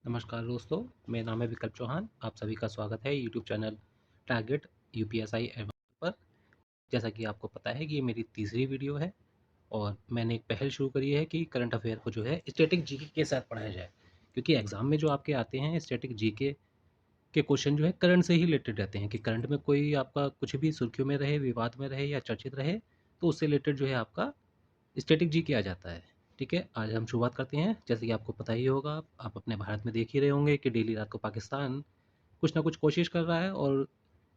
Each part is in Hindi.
नमस्कार दोस्तों, मेरा नाम है विकल्प चौहान। आप सभी का स्वागत है YouTube channel target UPSI advance पर। जैसा कि आपको पता है कि ये मेरी तीसरी वीडियो है और मैंने एक पहल शुरू करी है कि करंट अफेयर को जो है स्टैटिक जीके के साथ पढ़ाया जाए, क्योंकि एग्ज़ाम में जो आपके आते हैं स्टैटिक जीके के क्वेश्चन जो है करंट से ही रिलेटेड रहते हैं कि करंट में कोई आपका कुछ भी सुर्खियों में रहे, विवाद में रहे या चर्चित रहे, तो उससे रिलेटेड जो है आपका स्टैटिक जी किया जाता है। ठीक है, आज हम शुरुआत करते हैं। जैसे कि आपको पता ही होगा, आप अपने भारत में देख ही रहे होंगे कि डेली रात को पाकिस्तान कुछ ना कुछ कोशिश कर रहा है और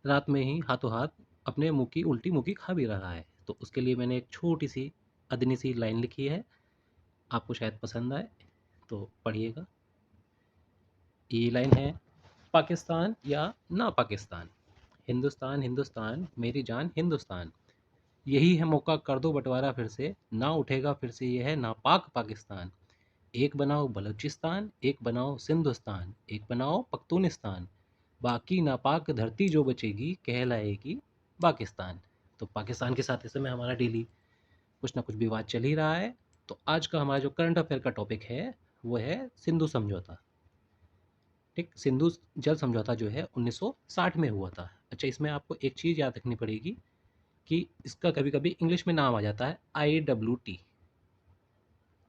रात में ही हाथों हाथ अपने मुंह की उल्टी मुंह की खा भी रहा है। तो उसके लिए मैंने एक छोटी सी अदनी सी लाइन लिखी है, आपको शायद पसंद आए तो पढ़िएगा। ये लाइन है: पाकिस्तान या ना पाकिस्तान, हिंदुस्तान हिंदुस्तान मेरी जान हिंदुस्तान, यही है मौका कर दो बंटवारा फिर से, ना उठेगा फिर से ये है नापाक पाकिस्तान। एक बनाओ बलूचिस्तान, एक बनाओ सिंधुस्तान, एक बनाओ पख्तूनिस्तान, बाकी नापाक धरती जो बचेगी कहलाएगी पाकिस्तान। तो पाकिस्तान के साथ इस समय हमारा डेली कुछ ना कुछ विवाद चल ही रहा है। तो आज का हमारा जो करंट अफेयर का टॉपिक है वो है सिंधु समझौता। ठीक, सिंधु जल समझौता जो है 1960 में हुआ था। अच्छा, इसमें आपको एक चीज़ याद रखनी पड़ेगी कि इसका कभी कभी इंग्लिश में नाम आ जाता है IWT।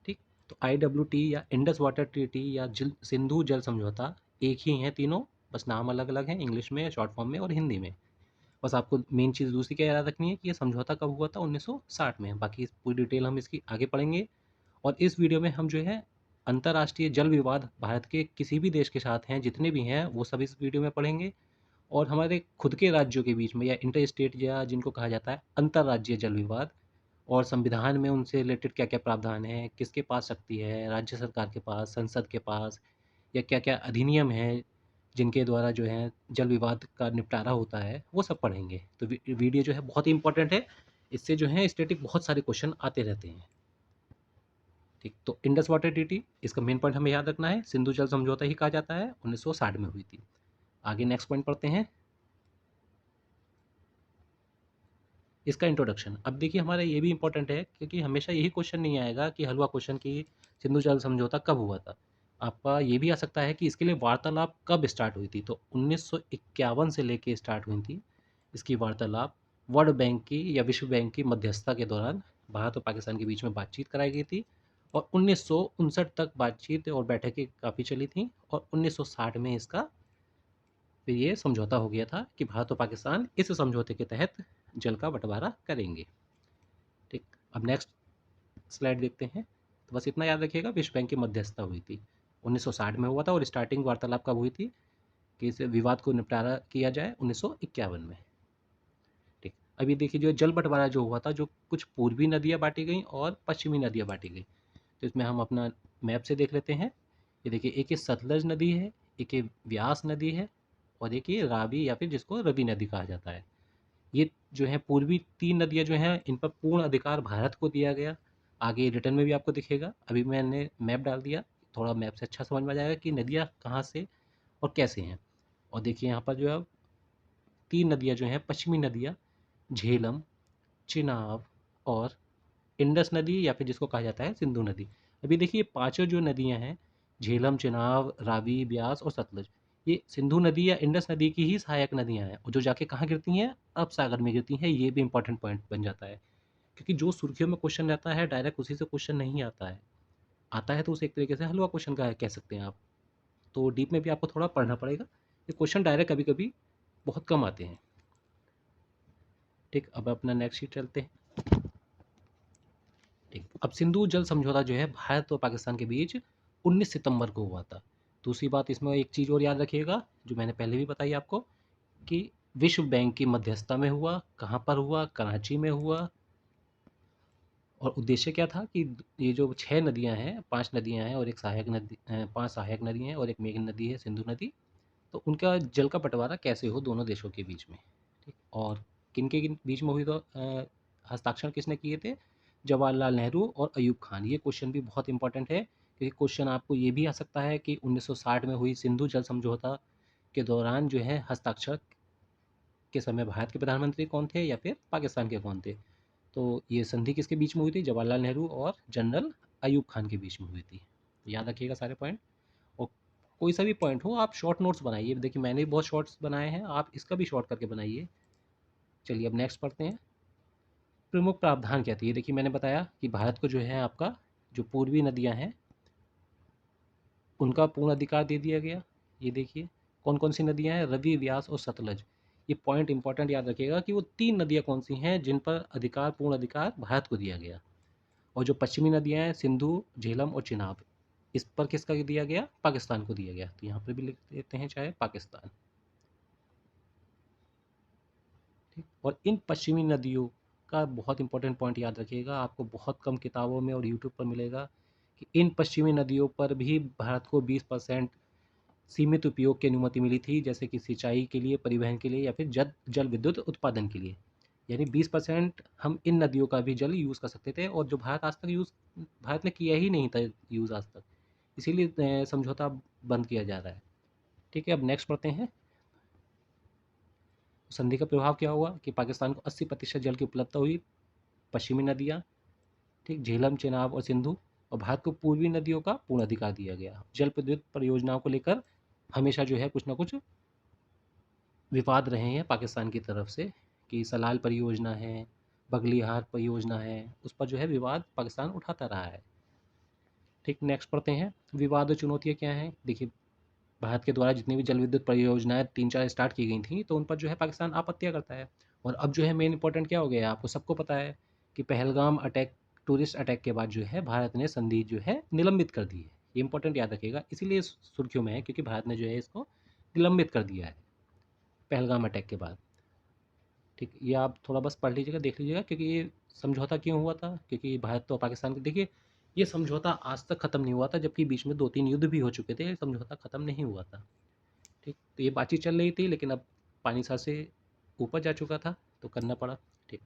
ठीक, तो IWT या इंडस वाटर ट्रीटी या सिंधु जल समझौता एक ही हैं तीनों, बस नाम अलग अलग हैं, इंग्लिश में, शॉर्ट फॉर्म में और हिंदी में। बस आपको मेन चीज़ दूसरी क्या याद रखनी है कि ये समझौता कब हुआ था, 1960 में। बाकी पूरी डिटेल हम इसकी आगे पढ़ेंगे। और इस वीडियो में हम जो है अंतर्राष्ट्रीय जल विवाद भारत के किसी भी देश के साथ हैं, जितने भी हैं वो सब इस वीडियो में पढ़ेंगे। और हमारे खुद के राज्यों के बीच में या इंटर स्टेट या जिनको कहा जाता है अंतर्राज्यीय जल विवाद, और संविधान में उनसे रिलेटेड क्या क्या प्रावधान है, किसके पास शक्ति है, राज्य सरकार के पास, संसद के पास, या क्या क्या अधिनियम है जिनके द्वारा जो है जल विवाद का निपटारा होता है, वो सब पढ़ेंगे। तो वीडियो जो है बहुत ही इंपॉर्टेंट है। इससे जो है स्टैटिक बहुत सारे क्वेश्चन आते रहते हैं। ठीक, तो इंडस वाटर ट्रीटी, इसका मेन पॉइंट हमें याद रखना है, सिंधु जल समझौता ही कहा जाता है, 1960 में हुई थी। आगे नेक्स्ट पॉइंट पढ़ते हैं, इसका इंट्रोडक्शन। अब देखिए हमारा ये भी इंपॉर्टेंट है, क्योंकि हमेशा यही क्वेश्चन नहीं आएगा कि हलवा क्वेश्चन की सिंधु जल समझौता कब हुआ था। आपका ये भी आ सकता है कि इसके लिए वार्तालाप कब स्टार्ट हुई थी। तो 1951 से लेके स्टार्ट हुई थी इसकी वार्तालाप। वर्ल्ड बैंक की या विश्व बैंक की मध्यस्थता के दौरान भारत और पाकिस्तान के बीच में बातचीत कराई गई थी, और 1959 तक बातचीत और बैठकें काफ़ी चली थी, और 1960 में इसका फिर ये समझौता हो गया था कि भारत और पाकिस्तान इस समझौते के तहत जल का बंटवारा करेंगे। ठीक, अब नेक्स्ट स्लाइड देखते हैं। तो बस इतना याद रखिएगा, विश्व बैंक की मध्यस्थता हुई थी 1960 में हुआ था, और स्टार्टिंग वार्तालाप कब हुई थी कि इस विवाद को निपटारा किया जाए, 1951 में। ठीक, अभी देखिए जो जल बंटवारा जो हुआ था, जो कुछ पूर्वी नदियाँ बांटी गई और पश्चिमी नदियाँ बांटी गई। तो इसमें हम अपना मैप से देख लेते हैं। ये देखिए, एक ये सतलज नदी है, एक ये व्यास नदी है, और एक ये रावी या फिर जिसको रवि नदी कहा जाता है। ये जो है पूर्वी तीन नदियाँ जो हैं, इन पर पूर्ण अधिकार भारत को दिया गया। आगे रिटर्न में भी आपको दिखेगा, अभी मैंने मैप डाल दिया, थोड़ा मैप से अच्छा समझ में आ जाएगा कि नदियाँ कहाँ से और कैसे हैं। और देखिए यहाँ पर जो है तीन नदियाँ जो हैं, पश्चिमी नदियाँ, झेलम, चिनाब और इंडस नदी या फिर जिसको कहा जाता है सिंधु नदी। अभी देखिए पांचों जो नदियाँ हैं, झेलम, चिनाब, रावी, ब्यास और सतलज, ये सिंधु नदी या इंडस नदी की ही सहायक नदियाँ हैं, और जो जाके कहाँ गिरती हैं, अरब सागर में गिरती हैं। ये भी इंपॉर्टेंट पॉइंट बन जाता है, क्योंकि जो सुर्खियों में क्वेश्चन रहता है डायरेक्ट उसी से क्वेश्चन नहीं आता है। आता है तो उसे एक तरीके से हलवा क्वेश्चन का कह सकते हैं आप। तो डीप में भी आपको थोड़ा पढ़ना पड़ेगा, ये क्वेश्चन डायरेक्ट कभी कभी बहुत कम आते हैं। ठीक, अब अपना नेक्स्ट शीट चलते हैं। ठीक, अब सिंधु जल समझौता जो है भारत और पाकिस्तान के बीच 19 सितंबर को हुआ था। दूसरी बात इसमें एक चीज़ और याद रखिएगा, जो मैंने पहले भी बताई आपको, कि विश्व बैंक की मध्यस्थता में हुआ। कहाँ पर हुआ? कराची में हुआ। और उद्देश्य क्या था कि ये जो छः नदियाँ हैं, पांच नदियाँ हैं और एक सहायक नदी, पांच सहायक नदी हैं और एक मेन नदी है सिंधु नदी, तो उनका जल का बंटवारा कैसे हो दोनों देशों के बीच में। ठीक, और किन के बीच में हुई, तो हस्ताक्षर किसने किए थे? जवाहरलाल नेहरू और अयूब खान। ये क्वेश्चन भी बहुत इंपॉर्टेंट है, क्योंकि क्वेश्चन आपको ये भी आ सकता है कि 1960 में हुई सिंधु जल समझौता के दौरान जो है हस्ताक्षर के समय भारत के प्रधानमंत्री कौन थे या फिर पाकिस्तान के कौन थे। तो ये संधि किसके बीच में हुई थी? जवाहरलाल नेहरू और जनरल अयूब खान के बीच में हुई थी। याद रखिएगा सारे पॉइंट। और कोई सा भी पॉइंट हो आप शॉर्ट नोट्स बनाइए। देखिए मैंने भी बहुत शॉर्ट्स बनाए हैं, आप इसका भी शॉर्ट करके बनाइए। चलिए अब नेक्स्ट पढ़ते हैं। प्रमुख प्रावधान क्या थे? ये देखिए मैंने बताया कि भारत को जो है आपका जो पूर्वी नदियाँ हैं उनका पूर्ण अधिकार दे दिया गया। ये देखिए कौन कौन सी नदियाँ हैं, रवि, व्यास और सतलज। ये पॉइंट इंपॉर्टेंट याद रखिएगा कि वो 3 नदियाँ कौन सी हैं जिन पर अधिकार, पूर्ण अधिकार भारत को दिया गया। और जो पश्चिमी नदियाँ हैं सिंधु, झेलम और चिनाब, इस पर किसका दिया गया? पाकिस्तान को दिया गया। तो यहाँ पर भी लिख देते हैं चाहे पाकिस्तान। ठीक, और इन पश्चिमी नदियों का बहुत इंपॉर्टेंट पॉइंट याद रखिएगा, आपको बहुत कम किताबों में और यूट्यूब पर मिलेगा कि इन पश्चिमी नदियों पर भी भारत को 20% सीमित उपयोग की अनुमति मिली थी, जैसे कि सिंचाई के लिए, परिवहन के लिए या फिर जल विद्युत उत्पादन के लिए। यानी 20% हम इन नदियों का भी जल यूज़ कर सकते थे, और जो भारत ने किया ही नहीं था यूज़ आज तक, इसीलिए समझौता बंद किया जा रहा है। ठीक है, अब नेक्स्ट पढ़ते हैं। संधि का प्रभाव क्या हुआ कि पाकिस्तान को 80% जल की उपलब्धता हुई। पश्चिमी नदियाँ, ठीक, झेलम, चेनाब और सिंधु, और भारत को पूर्वी नदियों का पूर्ण अधिकार दिया गया। जल विद्युत परियोजनाओं को लेकर हमेशा जो है कुछ ना कुछ विवाद रहे हैं पाकिस्तान की तरफ से, कि सलाल परियोजना है, बगलिहार परियोजना है, उस पर जो है विवाद पाकिस्तान उठाता रहा है। ठीक, नेक्स्ट पढ़ते हैं। विवाद और चुनौतियाँ क्या हैं? देखिए भारत के द्वारा जितनी भी जल विद्युत परियोजनाएं 3-4 स्टार्ट की गई थी, तो उन पर जो है पाकिस्तान आपत्तियां करता है। और अब जो है मेन इंपॉर्टेंट क्या हो गया है, आपको सबको पता है कि पहलगाम अटैक, टूरिस्ट अटैक के बाद जो है भारत ने संधि जो है निलंबित कर दी है। ये इंपॉर्टेंट याद रखिएगा, इसीलिए सुर्खियों में है क्योंकि भारत ने जो है इसको निलंबित कर दिया है पहलगाम अटैक के बाद। ठीक, ये आप थोड़ा बस पढ़ लीजिएगा, देख लीजिएगा, क्योंकि ये समझौता क्यों हुआ था, क्योंकि भारत तो पाकिस्तान के, देखिए ये समझौता आज तक ख़त्म नहीं हुआ था, जबकि बीच में 2-3 युद्ध भी हो चुके थे, ये समझौता ख़त्म नहीं हुआ था। ठीक, तो ये बातचीत चल रही थी, लेकिन अब पानी सर से ऊपर जा चुका था तो करना पड़ा। ठीक,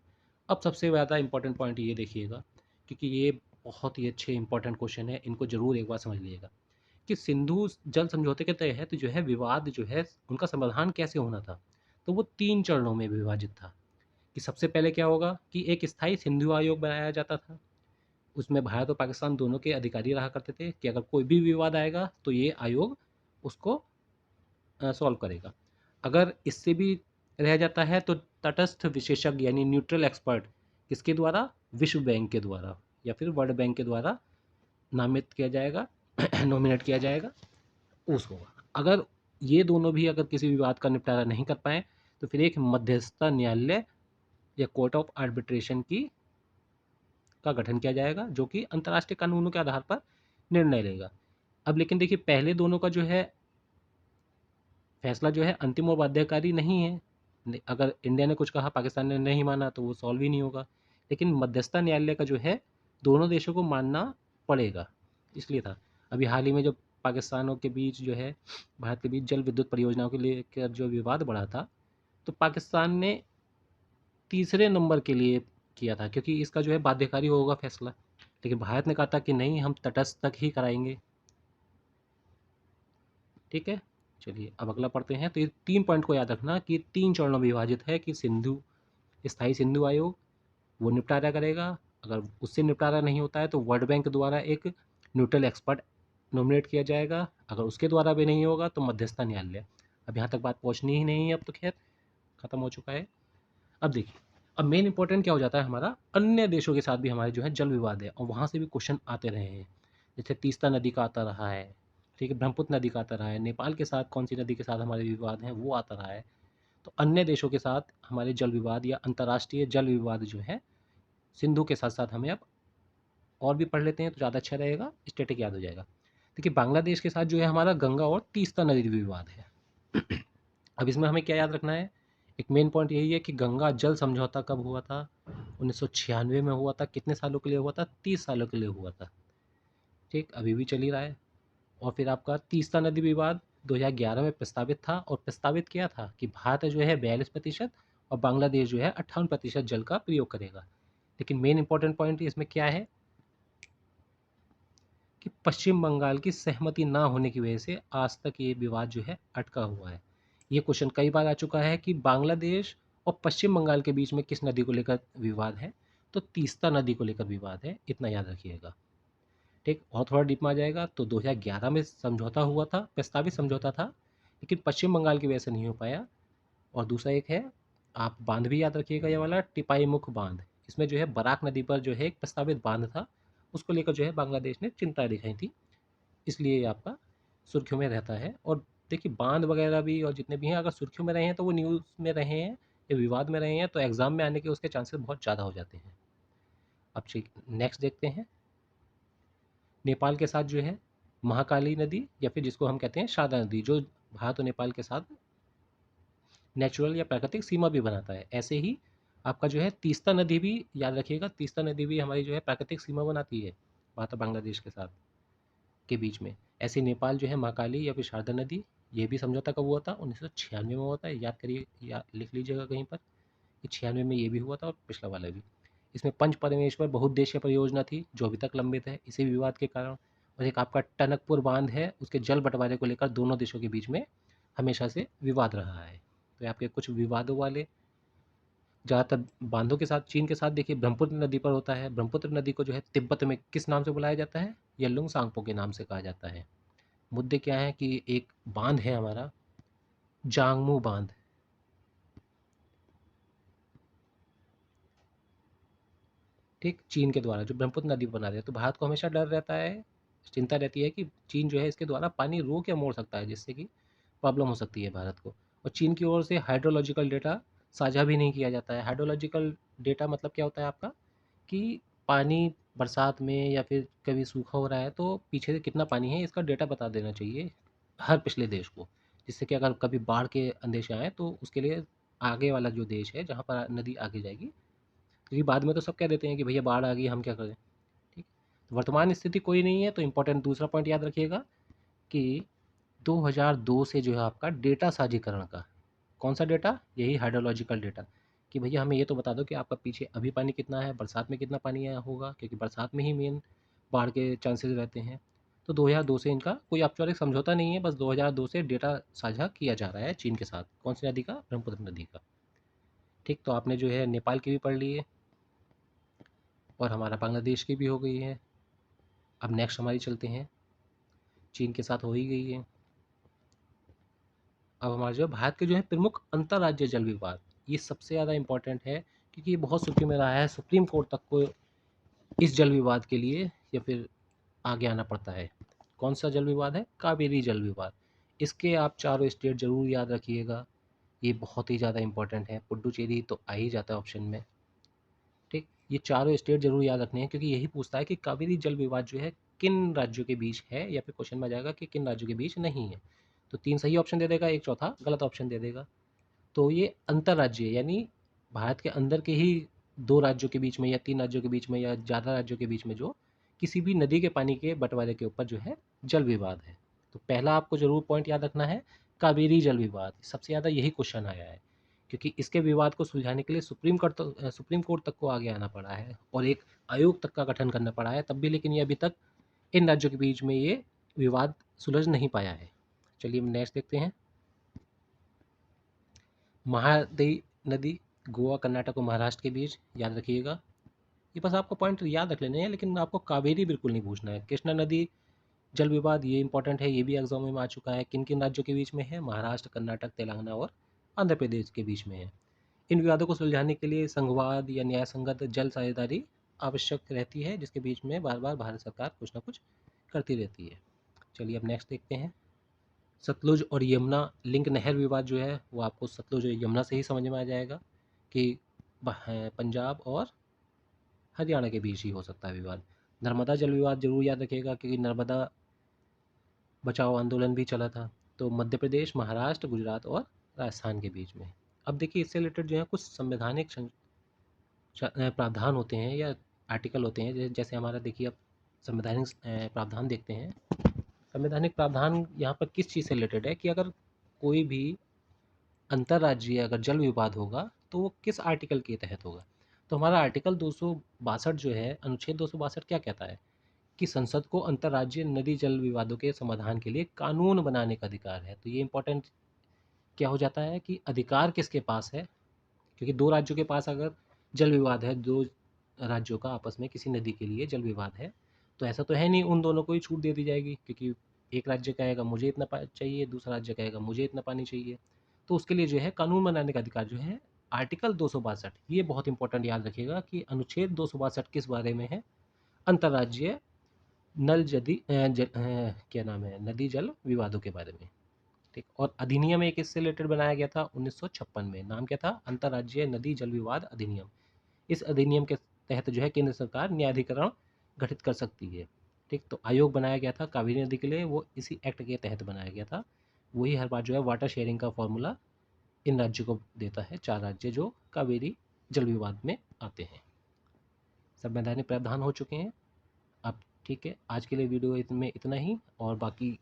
अब सबसे ज़्यादा इंपॉर्टेंट पॉइंट ये देखिएगा, क्योंकि ये बहुत ही अच्छे इंपॉर्टेंट क्वेश्चन है, इनको ज़रूर एक बार समझ लीजिएगा कि सिंधु जल समझौते के तहत जो है विवाद जो है उनका समाधान कैसे होना था। तो वो 3 चरणों में विभाजित था। कि सबसे पहले क्या होगा कि एक स्थायी सिंधु आयोग बनाया जाता था। उसमें भारत और पाकिस्तान दोनों के अधिकारी रहा करते थे कि अगर कोई भी विवाद आएगा तो ये आयोग उसको सॉल्व करेगा। अगर इससे भी रह जाता है तो तटस्थ विशेषज्ञ यानी न्यूट्रल एक्सपर्ट किसके द्वारा? विश्व बैंक के द्वारा या फिर वर्ल्ड बैंक के द्वारा नामित किया जाएगा नॉमिनेट किया जाएगा, उस होगा। अगर ये दोनों भी अगर किसी विवाद का निपटारा नहीं कर पाए तो फिर एक मध्यस्थता न्यायालय या कोर्ट ऑफ आर्बिट्रेशन की का गठन किया जाएगा, जो कि अंतर्राष्ट्रीय कानूनों के आधार पर निर्णय लेगा। अब लेकिन देखिए पहले दोनों का जो है फैसला जो है अंतिम और बाध्यकारी नहीं है। अगर इंडिया ने कुछ कहा, पाकिस्तान ने नहीं माना, तो वो सॉल्व ही नहीं होगा। लेकिन मध्यस्थता न्यायालय का जो है दोनों देशों को मानना पड़ेगा, इसलिए था। अभी हाल ही में जो पाकिस्तानों के बीच जो है भारत के बीच जल विद्युत परियोजनाओं के लेकर जो विवाद बढ़ा था, तो पाकिस्तान ने तीसरे नंबर के लिए किया था, क्योंकि इसका जो है बाध्यकारी होगा फैसला। लेकिन भारत ने कहा था कि नहीं, हम तटस्थ तक ही कराएंगे। ठीक है, चलिए अब अगला पढ़ते हैं। तो ये 3 पॉइंट को याद रखना कि 3 चरणों में विभाजित है कि सिंधु, स्थायी सिंधु आयोग वो निपटारा करेगा। अगर उससे निपटारा नहीं होता है तो वर्ल्ड बैंक द्वारा एक न्यूट्रल एक्सपर्ट नॉमिनेट किया जाएगा। अगर उसके द्वारा भी नहीं होगा तो मध्यस्थता न्यायालय। अब यहाँ तक बात पहुँचनी ही नहीं है, अब तो खैर ख़त्म हो चुका है। अब देखिए, अब मेन इंपॉर्टेंट क्या हो जाता है हमारा, अन्य देशों के साथ भी हमारे जो है जल विवाद है और वहाँ से भी क्वेश्चन आते रहे हैं। जैसे तीस्ता नदी का आता रहा है, ठीक है, ब्रह्मपुत्र नदी का आता रहा है, नेपाल के साथ कौन सी नदी के साथ हमारे विवाद हैं वो आता रहा है। तो अन्य देशों के साथ हमारे जल विवाद या अंतर्राष्ट्रीय जल विवाद जो है सिंधु के साथ साथ हमें अब और भी पढ़ लेते हैं तो ज़्यादा अच्छा रहेगा, स्टेटिक याद हो जाएगा। देखिए बांग्लादेश के साथ जो है हमारा गंगा और तीस्ता नदी विवाद है। अब इसमें हमें क्या याद रखना है, एक मेन पॉइंट यही है कि गंगा जल समझौता कब हुआ था? 1996 में हुआ था। कितने सालों के लिए हुआ था? 30 सालों के लिए हुआ था। ठीक, अभी भी चल ही रहा है। और फिर आपका तीस्ता नदी विवाद 2011 में प्रस्तावित था, और प्रस्तावित किया था कि भारत जो है 42% और बांग्लादेश जो है 58% जल का प्रयोग करेगा। लेकिन मेन इंपॉर्टेंट पॉइंट इसमें क्या है कि पश्चिम बंगाल की सहमति ना होने की वजह से आज तक ये विवाद जो है अटका हुआ है। ये क्वेश्चन कई बार आ चुका है कि बांग्लादेश और पश्चिम बंगाल के बीच में किस नदी को लेकर विवाद है? तो तीस्ता नदी को लेकर विवाद है, इतना याद रखिएगा। ठीक, और थोड़ा डीप में आ जाएगा तो 2011 में समझौता हुआ था, प्रस्तावित समझौता था, लेकिन पश्चिम बंगाल की वजह से नहीं हो पाया। और दूसरा एक है, आप बांध भी याद रखिएगा, ये वाला टिपाई मुख बांध। इसमें जो है बराक नदी पर जो है एक प्रस्तावित बांध था, उसको लेकर जो है बांग्लादेश ने चिंता दिखाई थी, इसलिए ये आपका सुर्खियों में रहता है। और देखिए बांध वगैरह भी और जितने भी हैं, अगर सुर्खियों में रहे हैं तो वो न्यूज़ में रहे हैं या विवाद में रहे हैं, तो एग्ज़ाम में आने के उसके चांसेस बहुत ज़्यादा हो जाते हैं। अब ठीक नेक्स्ट देखते हैं, नेपाल के साथ जो है महाकाली नदी या फिर जिसको हम कहते हैं शारदा नदी, जो भारत और नेपाल के साथ नेचुरल या प्राकृतिक सीमा भी बनाता है। ऐसे ही आपका जो है तीस्ता नदी भी याद रखिएगा, तीस्ता नदी भी हमारी जो है प्राकृतिक सीमा बनाती है भारत और बांग्लादेश के साथ के बीच में। ऐसे नेपाल जो है महाकाली या फिर शारदा नदी, ये भी समझौता कब हुआ था? 1996 में हुआ था, याद करिए या लिख लीजिएगा कहीं पर कि 96 में ये भी हुआ था और पिछला वाला भी। इसमें पंच परमेश्वर बहुउद्देशीय परियोजना थी जो अभी तक लंबित है इसी विवाद के कारण। और एक आपका टनकपुर बांध है, उसके जल बंटवारे को लेकर दोनों देशों के बीच में हमेशा से विवाद रहा है। तो ये आपके कुछ विवादों वाले, ज़्यादातर बांधों के साथ चीन के साथ देखिए ब्रह्मपुत्र नदी पर होता है। ब्रह्मपुत्र नदी को जो है तिब्बत में किस नाम से बुलाया जाता है? यल्लुंग सांगपो के नाम से कहा जाता है। मुद्दे क्या है कि एक बांध है हमारा, जांगमू बांध, ठीक, चीन के द्वारा जो ब्रह्मपुत्र नदी पर बना रहे हैं। तो भारत को हमेशा डर रहता है, चिंता रहती है कि चीन जो है इसके द्वारा पानी रोक या मोड़ सकता है, जिससे कि प्रॉब्लम हो सकती है भारत को। और चीन की ओर से हाइड्रोलॉजिकल डेटा साझा भी नहीं किया जाता है। हाइड्रोलॉजिकल डेटा मतलब क्या होता है आपका, कि पानी बरसात में या फिर कभी सूखा हो रहा है तो पीछे से कितना पानी है इसका डेटा बता देना चाहिए हर पिछले देश को, जिससे कि अगर कभी बाढ़ के अंदेशे आए तो उसके लिए आगे वाला जो देश है जहाँ पर नदी आगे जाएगी, क्योंकि बाद में तो सब कह देते हैं कि भैया बाढ़ आ गई हम क्या करें। ठीक, तो वर्तमान स्थिति कोई नहीं है। तो इम्पोर्टेंट दूसरा पॉइंट याद रखिएगा कि 2002 से जो है आपका डेटा साझीकरण का, कौन सा डेटा? यही हाइड्रोलॉजिकल डेटा, कि भैया हमें ये तो बता दो कि आपका पीछे अभी पानी कितना है, बरसात में कितना पानी आया होगा, क्योंकि बरसात में ही मेन बाढ़ के चांसेस रहते हैं। तो 2002 से इनका कोई औपचारिक समझौता नहीं है, बस 2002 से डेटा साझा किया जा रहा है चीन के साथ। कौन सी नदी का? ब्रह्मपुत्र नदी का। ठीक, तो आपने जो है नेपाल की भी पढ़ ली है और हमारा बांग्लादेश की भी हो गई है। अब नेक्स्ट हमारी चलते हैं, चीन के साथ हो ही गई है। अब हमारे जो भारत के जो है प्रमुख अंतर्राज्यीय जल विवाद, ये सबसे ज़्यादा इम्पोर्टेंट है, क्योंकि ये बहुत सुर्खी में रहा है। सुप्रीम कोर्ट तक को इस जल विवाद के लिए या फिर आगे आना पड़ता है। कौन सा जल विवाद है? कावेरी जल विवाद। इसके आप चारों स्टेट जरूर याद रखिएगा, ये बहुत ही ज़्यादा इंपॉर्टेंट है। पुडुचेरी तो आ ही जाता है ऑप्शन में। ठीक, ये चारों स्टेट जरूर याद रखने हैं, क्योंकि यही पूछता है कि कावेरी जल विवाद जो है किन राज्यों के बीच है, या फिर क्वेश्चन में आ जाएगा कि किन राज्यों के बीच नहीं है। तो 3 सही ऑप्शन दे देगा, एक चौथा गलत ऑप्शन दे देगा। तो ये अंतर्राज्यीय यानी भारत के अंदर के ही 2 राज्यों के बीच में या 3 राज्यों के बीच में या ज़्यादा राज्यों के बीच में जो किसी भी नदी के पानी के बँटवारे के ऊपर जो है जल विवाद है। तो पहला आपको ज़रूर पॉइंट याद रखना है, कावेरी जल विवाद। सबसे ज़्यादा यही क्वेश्चन आया है, क्योंकि इसके विवाद को सुलझाने के लिए सुप्रीम कोर्ट तक को आगे आना पड़ा है और एक आयोग तक का गठन करना पड़ा है तब भी, लेकिन ये अभी तक इन राज्यों के बीच में ये विवाद सुलझ नहीं पाया है। चलिए नेक्स्ट देखते हैं, महादई नदी गोवा, कर्नाटक और महाराष्ट्र के बीच, याद रखिएगा। ये बस आपको पॉइंट याद रख लेने हैं, लेकिन आपको कावेरी बिल्कुल नहीं पूछना है। कृष्णा नदी जल विवाद, ये इंपॉर्टेंट है, ये भी एग्जाम में आ चुका है। किन किन राज्यों के बीच में है? महाराष्ट्र, कर्नाटक, तेलंगाना और आंध्र प्रदेश के बीच में है। इन विवादों को सुलझाने के लिए संघवाद या न्याय संगत जल साझेदारी आवश्यक रहती है, जिसके बीच में बार बार भारत सरकार कुछ ना कुछ करती रहती है। चलिए अब नेक्स्ट देखते हैं, सतलुज और यमुना लिंक नहर विवाद जो है वो आपको सतलुज और यमुना से ही समझ में आ जाएगा कि पंजाब और हरियाणा के बीच ही हो सकता है विवाद। नर्मदा जल विवाद जरूर याद रखिएगा, क्योंकि नर्मदा बचाओ आंदोलन भी चला था। तो मध्य प्रदेश, महाराष्ट्र, गुजरात और राजस्थान के बीच में। अब देखिए इससे रिलेटेड जो है कुछ संवैधानिक प्रावधान होते हैं या आर्टिकल होते हैं, जैसे हमारा देखिए अब संवैधानिक प्रावधान देखते हैं। संवैधानिक प्रावधान यहाँ पर किस चीज़ से रिलेटेड है कि अगर कोई भी अंतर्राज्यीय अगर जल विवाद होगा तो वो किस आर्टिकल के तहत होगा। तो हमारा आर्टिकल 262 जो है, अनुच्छेद 262 क्या कहता है कि संसद को अंतर्राज्यीय नदी जल विवादों के समाधान के लिए कानून बनाने का अधिकार है। तो ये इंपॉर्टेंट क्या हो जाता है कि अधिकार किसके पास है, क्योंकि 2 राज्यों के पास अगर जल विवाद है, 2 राज्यों का आपस में किसी नदी के लिए जल विवाद है, तो ऐसा तो है नहीं उन दोनों को ही छूट दे दी जाएगी, क्योंकि एक राज्य कहेगा मुझे इतना चाहिए, दूसरा राज्य कहेगा मुझे इतना पानी चाहिए। तो उसके लिए जो है कानून बनाने का अधिकार जो है आर्टिकल 262, ये बहुत इंपॉर्टेंट याद रखिएगा कि अनुच्छेद 262 किस बारे में है, अंतर्राज्यीय क्या नाम है, नदी जल विवादों के बारे में। ठीक, और अधिनियम एक इससे रिलेटेड बनाया गया था 1956 में, नाम क्या था, अंतर्राज्यीय नदी जल विवाद अधिनियम। इस अधिनियम के तहत जो है केंद्र सरकार न्यायाधिकरण गठित कर सकती है। ठीक, तो आयोग बनाया गया था कावेरी नदी के लिए, वो इसी एक्ट के तहत बनाया गया था। वही हर बार जो है वाटर शेयरिंग का फॉर्मूला इन राज्यों को देता है, 4 राज्य जो कावेरी जल विवाद में आते हैं। संवैधानिक प्रावधान हो चुके हैं अब। ठीक है, आज के लिए वीडियो में इतना ही, और बाकी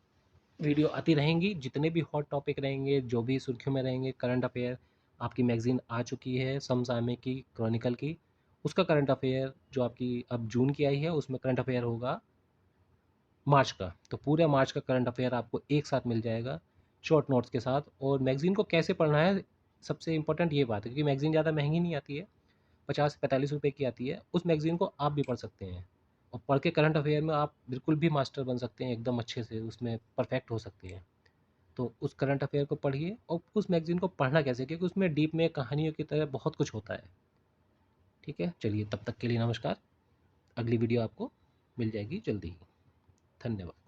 वीडियो आती रहेंगी, जितने भी हॉट टॉपिक रहेंगे, जो भी सुर्खियों में रहेंगे, करंट अफेयर। आपकी मैगज़ीन आ चुकी है समसामयिक की, क्रॉनिकल की, उसका करंट अफेयर जो आपकी अब जून की आई है, उसमें करंट अफेयर होगा मार्च का। तो पूरे मार्च का करंट अफेयर आपको एक साथ मिल जाएगा शॉर्ट नोट्स के साथ। और मैगज़ीन को कैसे पढ़ना है, सबसे इंपॉर्टेंट ये बात है, क्योंकि मैगज़ीन ज़्यादा महंगी नहीं आती है, 50 से 45 रुपए की आती है। उस मैगज़ीन को आप भी पढ़ सकते हैं, और पढ़ के करंट अफेयर में आप बिल्कुल भी मास्टर बन सकते हैं, एकदम अच्छे से उसमें परफेक्ट हो सकते हैं। तो उस करंट अफेयर को पढ़िए, और उस मैगज़ीन को पढ़ना कैसे, क्योंकि उसमें डीप में कहानियों की तरह बहुत कुछ होता है। ठीक है, चलिए तब तक के लिए नमस्कार। अगली वीडियो आपको मिल जाएगी जल्दी ही। धन्यवाद।